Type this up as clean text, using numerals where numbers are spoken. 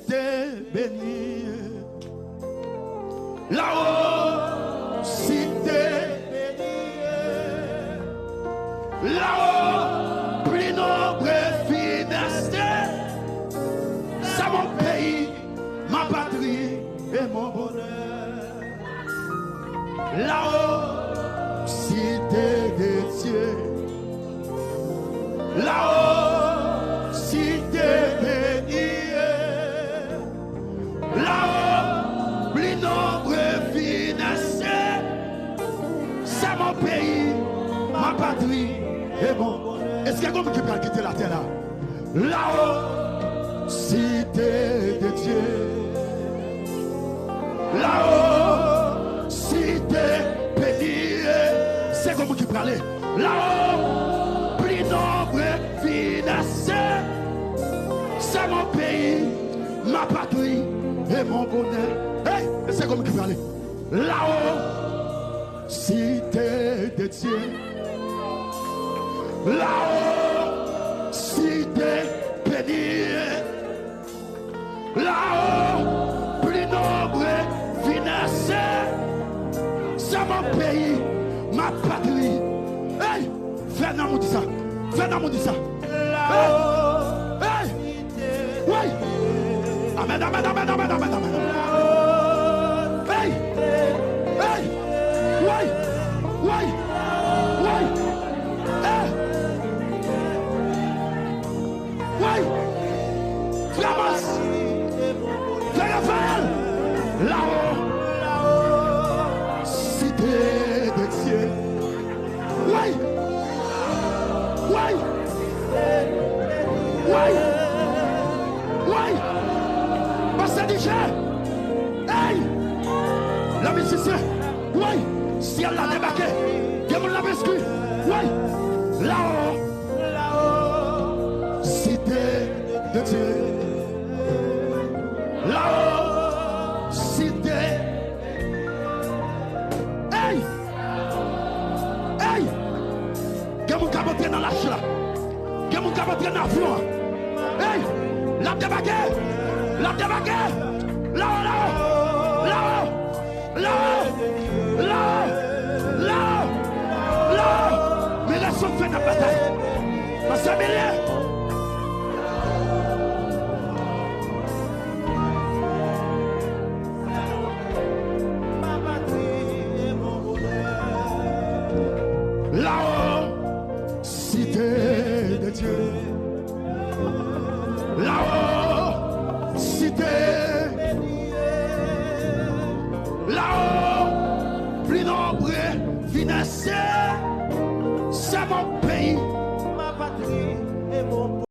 cité bénie. Là-haut, cité bénie. Là-haut, plus nombreux financiers. C'est mon pays, ma patrie et mon bonheur. Là-haut, cité de Dieu. Là-haut, cité bénie. Là-haut, plus nombreux financiers. C'est mon pays, ma patrie et mon bonheur. Est-ce qu'il y a quelqu'un qui peut quitter la terre là? Là-haut, cité de Dieu. Là-haut, cité bénie. C'est comme qui peut aller. Là-haut, plus nombreux financiers. C'est mon pays, ma patrie et mon bonheur. Hey, c'est comme qui peut aller. Là-haut, cité de Dieu. Là-haut, cité bénie. Là-haut, plus nombreux financiers. C'est mon pays, ma patrie. Hey, fais un dit ça. Fais un dit ça. Là-haut, hey, oui. Amen, amen, amen, amen, amen, amen. Hey, hey, oui, oui, oui. Oui, Flamas, Raphaël, là-haut, cité de Dieu. Oui, oui, oui, oui, Pasteur DJ, hey, la musicien, oui, si elle l'a débarqué, il y a mon la biscuit, oui, là-haut. De Dieu. Là-haut, cité. Hey! Hey! Que mon cabotier dans la chla. Que mon cabotier dans l'avion. Hey! La débaguée! La débaguée! Là-haut, là-haut! Là-haut! Là-haut! Là-haut! Là-haut! Là-haut! Mais laissons faire la bataille. Parce que là-haut, cité de Dieu. Là-haut, cité. Là-haut, plus nombreux financiers. C'est mon